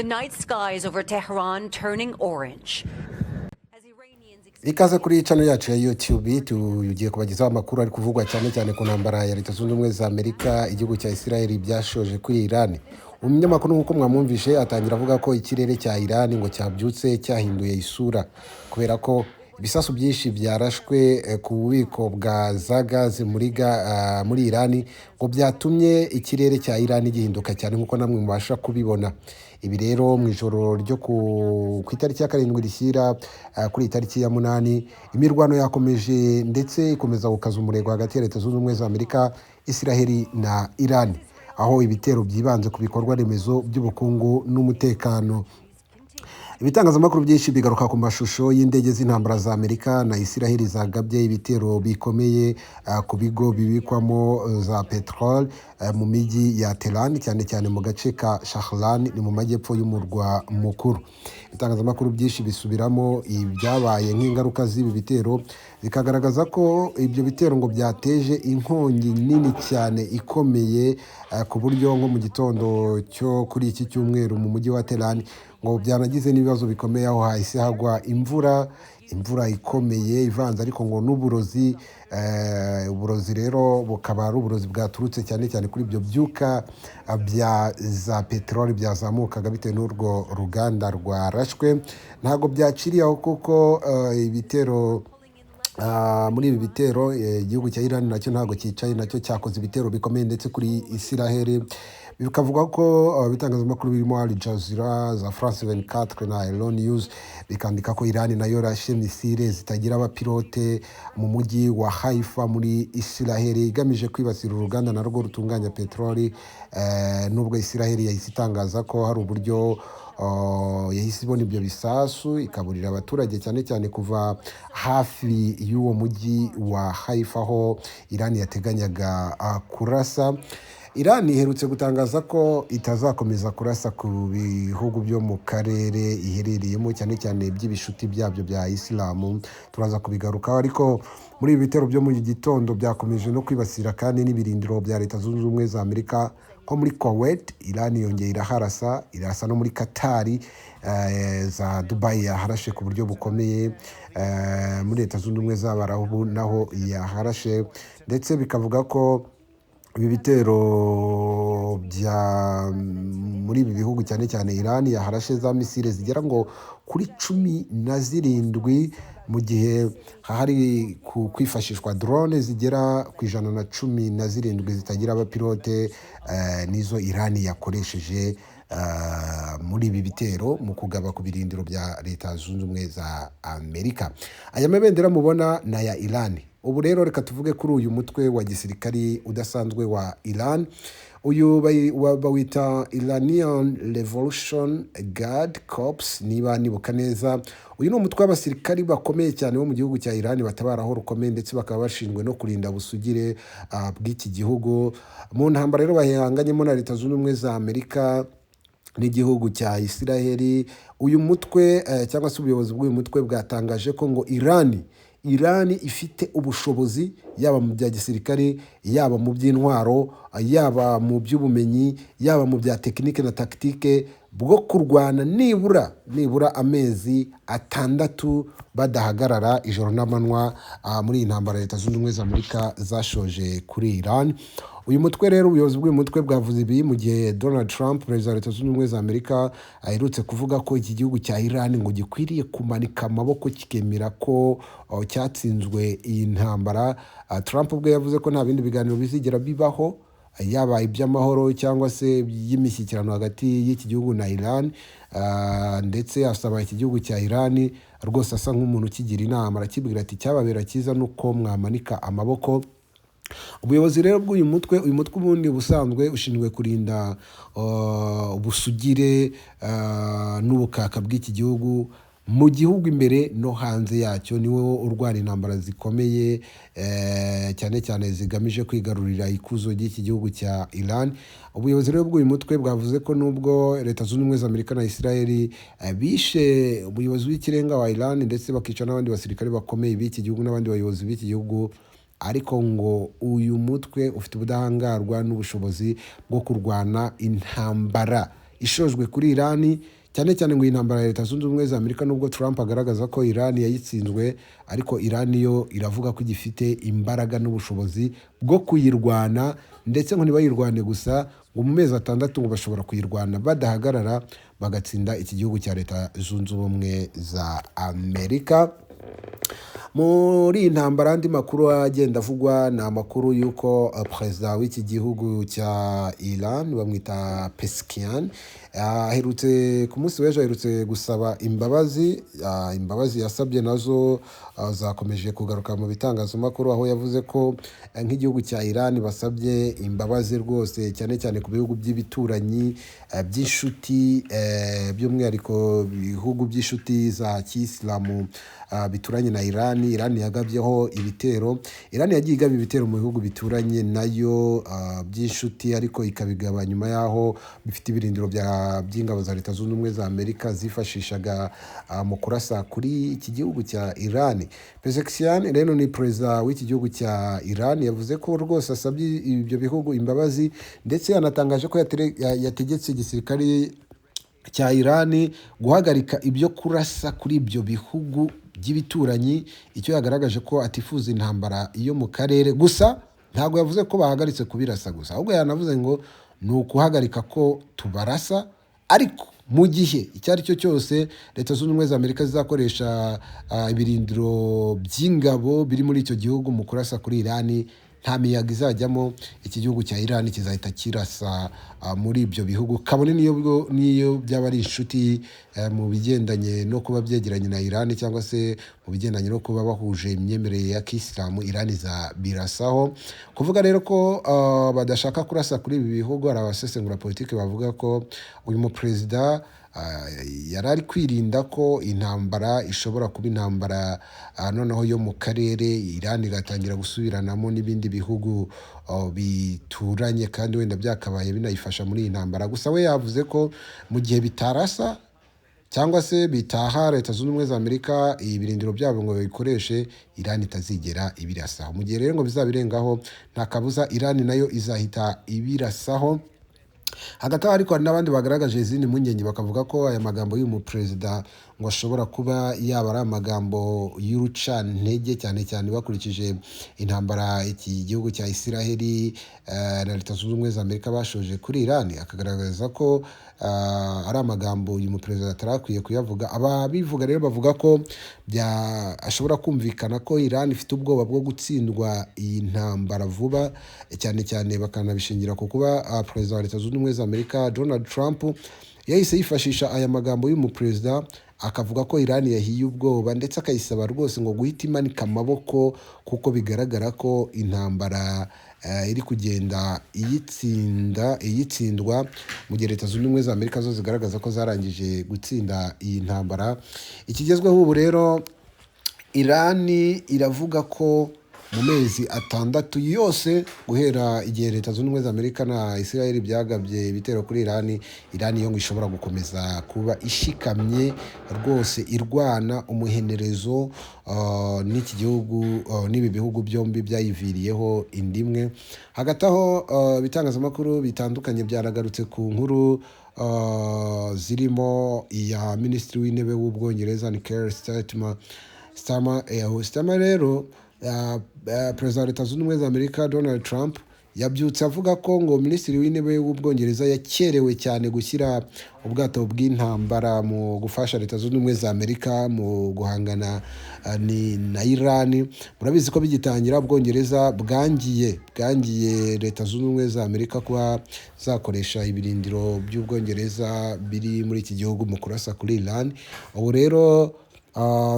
The night skies over Tehran turning orange. Ikaze kuri channel yacu ya YouTube tugiye kubagezaho amakuru ari kuvugwa cyane cyane ku ntambara ya Leta Zunze Ubumwe za Amerika igihugu cya Israel byashoje kuri Iran. Umunyamakuru nkuko mwamwumvishe atangira avuga ko ikirere cya Iran ngo cyabyutse cyahinduye isura kubera ko ibisasu byinshi byarashwe ku bubiko bwa za gaze muri Iran ngo byatumye ikirere cya Iran gihinduka cyane nkuko namwe mubasha kubibona. Ibi rero mu ijoro ryo ku itariki ya 7 rishyira kuri itariki ya 8 imirwano yakomeje ndetse ikomeza gukaza umurego hagati ya Leta Zunze Ubumwe za Amerika, Israel na Iran, aho ibitero byibanze ku bikorwa remezo by'ubukungu n'umutekano. Ibitangazamakuru byinshi bigaruka ku mashusho y'indege z'intambara za Amerika na Israel zagabye ibitero bikomeye ku bigo bibikwamo za petrol mu miji ya Tehran cyane cyane mu gace ka Shahran ni mu majyepfo y'umurwa mukuru. Ibitangazamakuru byinshi bisubiramo ibyabaye nk'ingaruka z'ibi bitero bikagaragaza ko ibyo bitero ngo byateje inkongi nini cyane ikomeye ku buryo nko mu gitondo cyo kuri iki cyumweru mu mujyi wa Tehran ngo byanagize n'ibibazo bikomeye aho hahise hagwa imvura ikomeye ivanze ariko ngo n'uburozi uburozi rero bukaba ari uburozi bwaturutse cyane cyane kuri ibyo byuka bya za peteroli byazamukaga bitewe n'urwo ruganda rwarashwe. Ntago byaciriye aho kuko ibitero muri ibi bitero igihugu cya Iran nacyo ntago cyicaye, nacyo cyakoze ibitero bikomeye ndetse kuri Israel. Bikavuga ko bitangazamakuru birimo Al Jazeera, za France 24 na Elon News bikandika ko Iran nayo rashe misile zitagira abapilote mu mujyi wa Haifa muri Israel igamije kwibasira uruganda narwo rutunganya petroli. Nubwo Israel yahise itangaza ko hari uburyo yahise ibona ibyo bisasu ikaburira abaturage cyane cyane kuva hafi y'uwo mujyi wa Haifa aho Iran yateganyaga kurasa. Iran iherutse gutangaza ko itazakomeza kurasa ku bihugu byo mu karere iherereyemo cyane cyane by'ibishuti byabyo bya Islam. Turaza kubigarukaho, ariko muri ibi bitero byo mu gitondo byakomeje no kwibasira kandi n'ibirindiro bya Leta Zunze Ubumwe za Amerika ko muri Kuwait. Iran yongeye irasa no muri Qatar, za Dubai yaharashe ku buryo bukomeye, muri Leta Zunze Ubumwe z'Abarabu naho yaharashe, ndetse bikavuga ko ibi bitero bya muri ibi bihugu cyane cyane Iran yaharashe za misile zigera ngo kuri 17 mu gihe hari kwifashishwa drone zigera ku 117 zitagira abapilote nizo Iran yakoresheje muri ibi bitero mu kugaba ku birindiro bya Leta Zunze Ubumwe za Amerika. Aya mabendera mubona na ya Iran. Ubu rero reka tuvuge kuri uyu mutwe wa gisirikari udasanzwe wa Iran. Uyu bawita Iranian Revolution Guard Corps niba nibuka neza. Uyu ni umutwe w'abasirikari bakomeye cyane bo mu gihugu cya Iran batabara aho rukomeye ndetse bakaba bashinzwe no kurinda busugire bw'iki gihugu. Mu ntambara rero bahanganyemo na Leta Zunze Ubumwe za Amerika n'igihugu cya Israel. Uyu mutwe cyangwa se ubuyobozi bw'uyu mutwe bwatangaje ko ngo Iran ifite ubushobozi yaba mu bya gisirikare, yaba mu by'intwaro, yaba mu by'ubumenyi, yaba mu bya tekinike na taktike bwo kurwana nibura amezi 6 badahagarara ijoro n'amanywa muri iyi ntambara Leta Zunze Ubumwe za Amerika zashoje kuri Iran. Uyu mutwe rero ubuyobozi bw'uyu mutwe bwavuze ibi mu gihe Donald Trump, perezida wa Leta Zunze Ubumwe za Amerika, aherutse kuvuga ko iki gihugu cya Iran ngo gikwiriye kumanika amaboko kikemera ko cyatsinzwe iyi ntambara. Trump ubwe yavuze ko nta bindi biganiro bizigera bibaho, yaba iby'amahoro cyangwa se y'imishyikirano hagati y'iki gihugu na Iran, ndetse asaba iki gihugu cya Iran rwose asa nk'umuntu ukigira inama, arakibwira ati cyababera cyiza nuko mwamanika amaboko. Ubuyobozi rero bw'uyu mutwe ubundi busanzwe ushinzwe kurinda ubusugire n'ubukaka bw'iki gihugu mu gihugu imbere no hanze yacyo. Niwo urwana intambara zikomeye cyane cyane zigamije kwigarurira ikuzo ry'iki gihugu cya Iran. Ubuyobozi rero bw'uyu mutwe bwavuze ko nubwo Leta Zunze Ubumwe za Amerika na Israel bishe umuyobozi w'ikirenga wa Iran ndetse bakica n'abandi basirikare bakomeye b'iki gihugu n'abandi bayobozi b'iki gihugu, ariko ngo uyu mutwe ufite ubudahangarwa n'ubushobozi bwo kurwana intambara ishojwe kuri Irani, cyane cyane ngo iyi ntambara ya Leta Zunze Ubumwe za Amerika, nubwo Trump agaragaza ko Irani yayitsinzwe, ariko Irani yo iravuga ko igifite imbaraga n'ubushobozi bwo kuyirwana, ndetse ngo ntibayirwane gusa, ngo mu mezi 6 ngo bashobora kuyirwana badahagarara, bagatsinda iki gihugu cya Leta Zunze Ubumwe za Amerika. Muri iyi ntambara andi makuru agenda avugwa ni amakuru y'uko perezida w'iki gihugu cya Iran bamwita Pezeshkian aherutse ku munsi w'ejo aherutse gusaba imbabazi. Imbabazi yasabye nazo zakomeje kugaruka mu bitangazamakuru, aho yavuze ko nk'igihugu cya Iran basabye imbabazi rwose, cyane cyane ku bihugu by'ibituranyi by'inshuti, by'umwihariko bihugu by'inshuti za Kisilamu bituranye na Iran. Iran yagabyeho ibitero, Iran yagiye igaba ibitero mu bihugu bituranye nayo by'inshuti, ariko ikabigaba nyuma yaho bifite ibirindiro by'ingabo za Leta Zunze Ubumwe za Amerika zifashishaga mu kurasa kuri iki gihugu cya Iran. Pezeshkian rero ni perezida w'iki gihugu cya Iran, yavuze ko rwose asabye ibyo bihugu imbabazi, ndetse yanatangaje ko yategetse igisirikare cya Iran guhagarika ibyo kurasa kuri ibyo bihugu by'ibituranyi. Icyo yagaragaje ko atifuza intambara iyo mu karere gusa, ntabwo yavuze ko bahagaritse kubirasa gusa, ahubwo yanavuze ngo ni ukuhagarika ko tubarasa, ariko mu gihe icyo ari cyo cyose Leta Zunze Ubumwe za Amerika zizakoresha ibirindiro by'ingabo biri muri icyo gihugu mu kurasa kuri Iran, nta miyaga izajyamo, iki gihugu cya Iran kizahita kirasa muri ibyo bihugu, kabone niyo byaba ari inshuti mu bigendanye no kuba byegeranye na Iran, cyangwa se mu bigendanye no kuba bahuje imyemerere ya Kisilamu. Iran birasaho kuvuga rero ko badashaka kurasa kuri ibi bihugu. Hari abasesengura politiki bavuga ko uyu muperezida yari ari kwirinda ko intambara ishobora kuba intambara noneho yo mu karere, Iran igatangira gusubiranamo n'ibindi bihugu bituranye, kandi wenda byakabaye binayifasha muri iyi ntambara. Gusa we yavuze ko mu gihe bitarasa cyangwa se bitaha Leta Zunze Ubumwe za Amerika ibirindiro byabo ngo babikoreshe, Iran itazigera ibirasaho. Mu gihe rero ngo bizabirengaho, nta kabuza Iran nayo izahita ibirasaho. Hagati aho ariko hari n'abandi bagaragaje izindi mpungenge, bakavuga ko aya magambo y'uyu muperezida ngo ashobora kuba yaba ari amagambo y'urucantege, cyane cyane bakurikije intambara iki gihugu cya Isiraheli na Leta Zunze Ubumwe za Amerika bashoje kuri Iran. Akagaragaza ko ari amagambo uyu muperezida atarakwiye kuyavuga. Ababivuga rero bavuga ko ashobora kumvikana ko Iran ifite ubwoba bwo gutsindwa iyi ntambara vuba, cyane cyane bakanabishingira ku kuba perezida wa Leta Zunze Ubumwe za Amerika Donald Trump yahise yifashisha aya magambo y'umuperezida, akavuga ko Iran yahiye ubwoba, ndetse akayisaba rwose ngo guhita imanika amaboko, kuko bigaragara ko intambara iri kugenda iyitsindwa, mu gihe Leta Zunze Ubumwe za Amerika zo zigaragaza ko zarangije gutsinda iyi ntambara. Ikigezweho ubu rero, Iran iravuga ko mu mezi 6 yose guhera igihe Leta Zunze Ubumwe za Amerika na Israel byagabye ibitero kuri Iran yo ngo ishobora gukomeza kuba ishikamye rwose, irwana umuhenerezo n'iki gihugu n'ibi bihugu byombi byayiviriyeho indimwe. Hagati aho ibitangazamakuru bitandukanye byaragarutse ku nkuru zirimo iya Minisitiri w'Intebe w'Ubwongereza Keir Starmer rero perezida wa Leta Zunze Ubumwe za Amerika Donald Trump yabyutse avuga ko ngo Minisitiri w'Intebe w'Ubwongereza yakerewe cyane gushyira ubwato bw'intambara mu gufasha Leta Zunze Ubumwe za Amerika mu guhangana na Iran. Murabizi ko bigitangira Ubwongereza bwangiye Leta Zunze Ubumwe za Amerika kuba zakoresha ibirindiro by'Ubwongereza biri muri iki gihugu mu kurasa kuri Iran. Ubu rero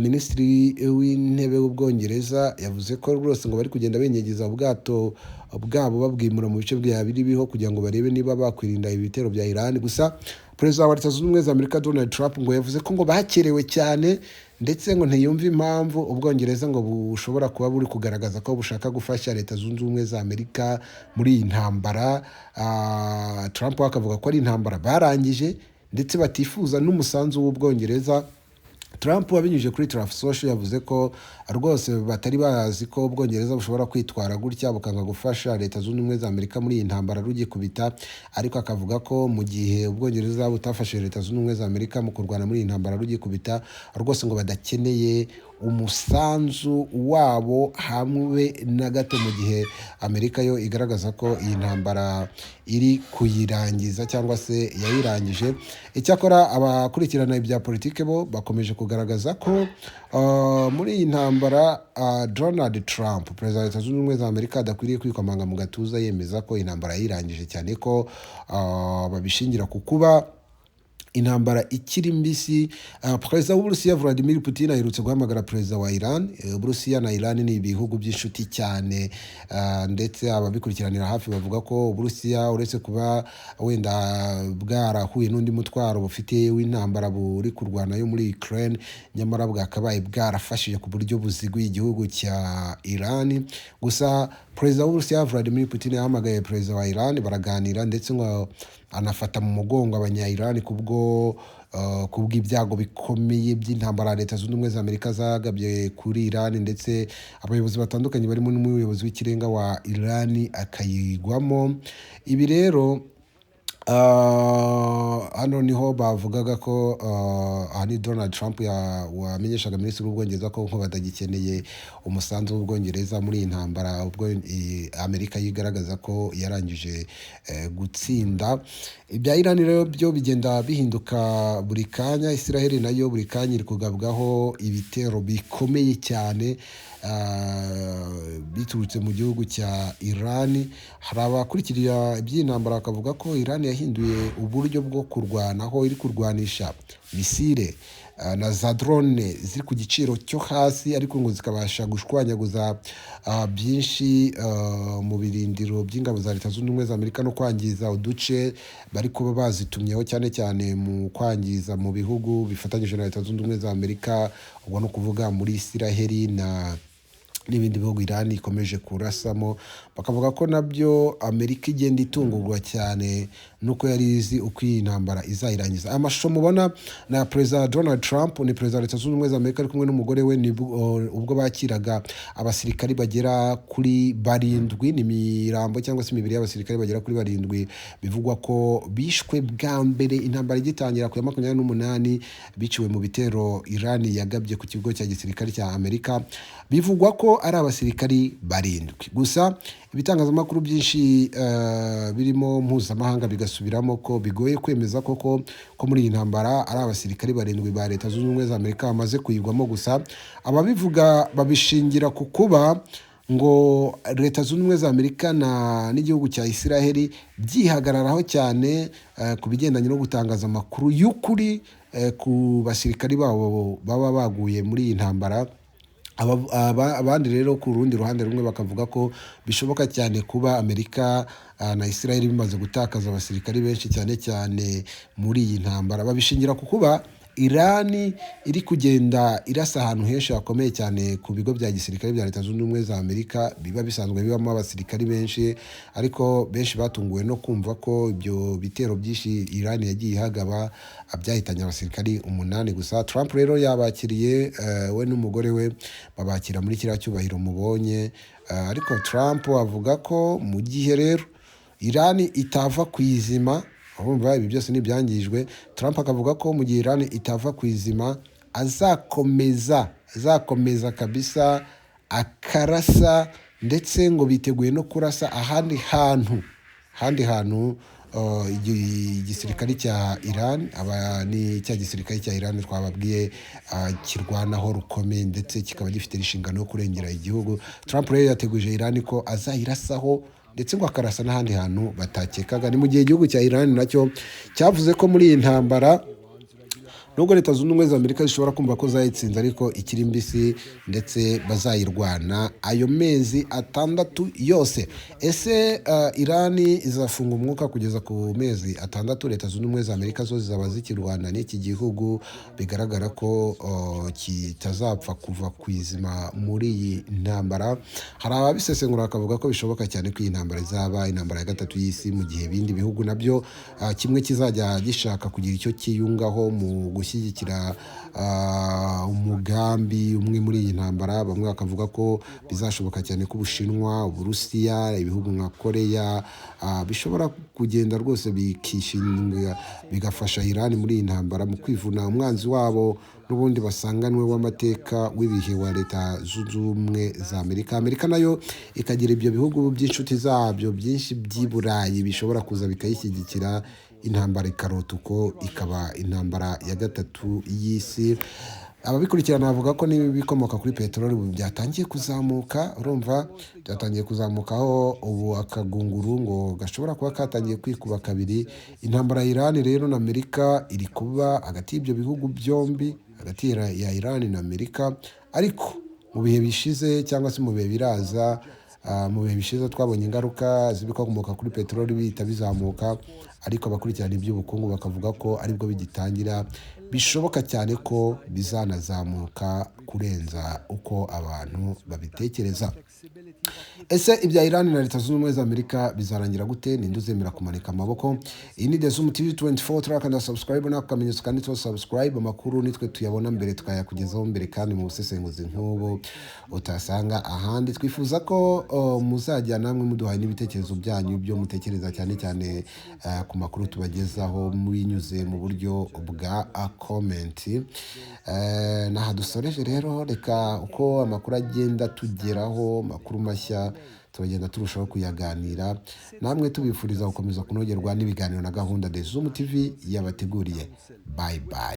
Minisitiri w'Intebe w'Ubwongereza yavuze ko rwose ngo bari kugenda benyegeza ubwato bwabo babwimura mu bice biriho kugira ngo barebe niba bakwirinda ibitero bya Iran. Gusa perezida wa Leta Zunze Ubumwe za Amerika Donald Trump ngo yavuze ko ngo bakerewe cyane, ndetse ngo ntiyumve impamvu Ubwongereza ngo bushobora kuba buri kugaragaza ko bushaka gufasha Leta Zunze Ubumwe za Amerika muri iyi ntambara. Trump akavuga ko ari intambara barangije, ndetse batifuza n'umusanzu w'Ubwongereza Trump wabinyujije kuri Truth Social yavuze ko rwose batari bazi ko Ubwongereza bushobora kwitwara gutya bukanga gufasha Leta Zunze Ubumwe za Amerika muri iyi ntambara rugikubita, ariko akavuga ko mu gihe Ubwongereza butafashije Leta Zunze Ubumwe za Amerika mu kurwana muri iyi ntambara rugikubita, rwose ngo badakeneye umusanzu wabo hamwe na gato, mu gihe Amerika yo igaragaza ko iyi ntambara iri kuyirangiza cyangwa se yayirangije. Icyakora abakurikirana ibya politike bo bakomeje kugaragaza ko muri iyi ntambara Donald Trump, perezida wa Leta Zunze Ubumwe za Amerika, adakwiriye kwikomanga mu gatuza yemeza ko intambara yayirangije, cyane ko babishingira ku kuba intambara ikiri mbisi. Perezida w'Uburusiya Vladimir Putin aherutse guhamagara perezida wa Iran. Uburusiya na Iran ni ibihugu by'inshuti cyane, ndetse ababikurikiranira hafi bavuga ko Uburusiya uretse kuba wenda bwarahuye n'undi mutwaro bufite w'intambara buri kurwana yo muri Ukraine, nyamara bwakabaye bwarafashije ku buryo buziguye igihugu cya Iran. Gusa perezida w'Uburusiya Vladimir Putin yahamagaye perezida wa Iran baraganira, ndetse ngo anafata mu mugongo abanya-Iran kubw'ibyago bikomeye by'intambara Leta Zunze Ubumwe za Amerika zagabye kuri Iran, ndetse abayobozi batandukanye barimo n'umuyobozi w'ikirenga wa Iran akayigwamo. Ibi rero hano niho bavugaga ko ni Donald Trump wamenyeshaga minisitiri w'Ubwongereza ko batagikeneye umusanzu w'Ubwongereza muri iyi ntambara, ubwo Amerika yigaragaza ko yarangije gutsinda. Ibya Iran rero byo bigenda bihinduka buri kanya. Israel nayo buri kanya iri kugabwaho ibitero bikomeye cyane biturutse mu gihugu cya Iran. Hari abakurikirira iby'intambara bakavuga ko Iran yahinduye uburyo bwo kurwana, aho iri kurwanisha misile na za drone ziri ku giciro cyo hasi, ariko ngo zikabasha gushwanyaguza byinshi mu birindiro by'ingabo za Leta Zunze Ubumwe za Amerika no kwangiza uduce bari kuba bazitumyeho, cyane cyane mu kwangiza mu bihugu bifatanyije na Leta Zunze Ubumwe za Amerika, ubwo no kuvuga muri Israel n'ibindi bihugu Iran ikomeje kurasamo. Bakavuga ko nabyo Amerika igenda itungurwa cyane nuko yari izi uko iyi ntambara izayirangiza. Amashusho mubona na perezida Donald Trump, ni perezida wa Leta Zunze Ubumwe za Amerika ari kumwe n'umugore we, ubwo bakiraga abasirikari bagera kuri 7, ni mirambo cyangwa se imibiri y'abasirikari bagera kuri 7 bivugwa ko bishwe bwa mbere intambara igitangira ku ya 28 biciwe mu bitero Iran yagabye ku kigo cya gisirikari cya Amerika. Bivugwa ko ari abasirikari 7 gusa. Ibitangazamakuru byinshi birimo mpuzamahanga bigasubiramo ko bigoye kwemeza ko muri iyi ntambara ari abasirikari 7 ba Leta Zunze Ubumwe za Amerika bamaze kuyigwamo. Gusa ababivuga babishingira ku kuba ngo Leta Zunze Ubumwe za Amerika n'igihugu cya Israel byihagararaho cyane ku bigendanye no gutangaza amakuru y'ukuri ku basirikari babo baba baguye muri iyi ntambara. Abandi rero ku rundi ruhande rumwe bakavuga ko bishoboka cyane kuba Amerika na Israel bimaze gutakaza abasirikari benshi cyane cyane muri iyi ntambara. Babishingira ku kuba Iran iri kugenda irasa ahantu henshi hakomeye cyane ku bigo bya gisirikare bya Leta Zunze Ubumwe za Amerika biba bisanzwe bibamo abasirikari benshi, ariko benshi batunguwe no kumva ko ibyo bitero byinshi Iran yagiye ihagaba byahitanye abasirikari 8 gusa. Trump rero yabakiriye we n'umugore we babakira muri kiriya cyubahiro mubonye, ariko Trump avuga ko mu gihe rero Iran itava ku izima, urumva ibi byose nibyangijwe, Trump akavuga ko mu gihe Iran itava ku izima azakomeza kabisa akarasa, ndetse ngo biteguye no kurasa ahandi hantu igisirikare cya Iran ni cya gisirikare cya Iran twababwiye kirwanaho rukomeye, ndetse kikaba gifite inshingano yo kurengera igihugu. Trump rero yateguje Iran ko azayirasaho, ndetse ngo akarasa n'ahandi hantu batakekaga. Ni mu gihe igihugu cya Iran nacyo cyavuze ko muri iyi ntambara nubwo Leta Zunze Ubumwe za Amerika zishobora kumva ko zayitsinze, ariko ikiri mbisi, ndetse bazayirwana ayo mezi 6 yose. Ese Iran izafunga umwuka kugeza ku mezi 6? Leta Zunze Ubumwe za Amerika zo zizaba zikirwana n'iki gihugu bigaragara ko kitazapfa kuva ku izima muri iyi ntambara. Hari ababisesengura bakavuga ko bishoboka cyane ko iyi ntambara izaba intambara ya 3 y'isi, mu gihe ibindi bihugu nabyo kimwe kizajya gishaka kugira icyo kiyungaho mu gushyigikira umugambi umwe muri iyi ntambara. Bamwe bakavuga ko bizashoboka cyane ko Ubushinwa, Uburusiya, ibihugu nka Koreya bishobora kugenda rwose bikishinga bigafasha Iran muri iyi ntambara mu kwivuna umwanzi wabo n'ubundi basanganwe w'amateka w'ibihe wa Leta Zunze Ubumwe za Amerika. Amerika nayo ikagira ibyo bihugu by'inshuti zabyo byinshi by'i Burayi bishobora kuza bikayishyigikira, intambara ikarota uko ikaba intambara ya gatatu y'isi. Ababikurikirana bavuga ko n'ibikomoka kuri peteroli ubu byatangiye kuzamuka. Urumva byatangiye kuzamukaho ubu akagunguru ngo gashobora kuba katangiye kwikuba kabiri. Intambara ya Iran rero na Amerika iri kuba hagati y'ibyo bihugu byombi, hagati ya Iran na Amerika. Ariko mu bihe bishize cyangwa se mu bihe biraza, mu bihe bishize twabonye ingaruka z'ibikomoka kuri peteroli bihita bizamuka, ariko abakurikirana iby'ubukungu bakavuga ko aribwo bigitangira, bishoboka cyane ko bizanazamuka kurenza uko abantu babitekereza. Ese ibya Iran na Leta Zunze Ubumwe za Amerika bizarangira gute? Ninde uzemera kumanika amaboko? Iyi ni The Zoom TV 24, turakanda subscribe na kamenyetso kanditseho subscribe. Amakuru nitwe tuyabona mbere tukayakugezaho mbere kandi mu busesenguzi nk'ubu utasanga ahandi. Twifuza ko muzajya namwe muduhaye n'ibitekerezo byanyu byo mutekereza, cyane cyane ku makuru tubagezaho binyuze mu buryo bwa comment. Naha dusoreje rero, reka uko amakuru agenda tugeraho, amakuru mashya tugenda turushaho kuyaganira, namwe tubifuriza gukomeza kunogerwa n'ibiganiro na gahunda The Zoom TV yabateguriye. Bye bye.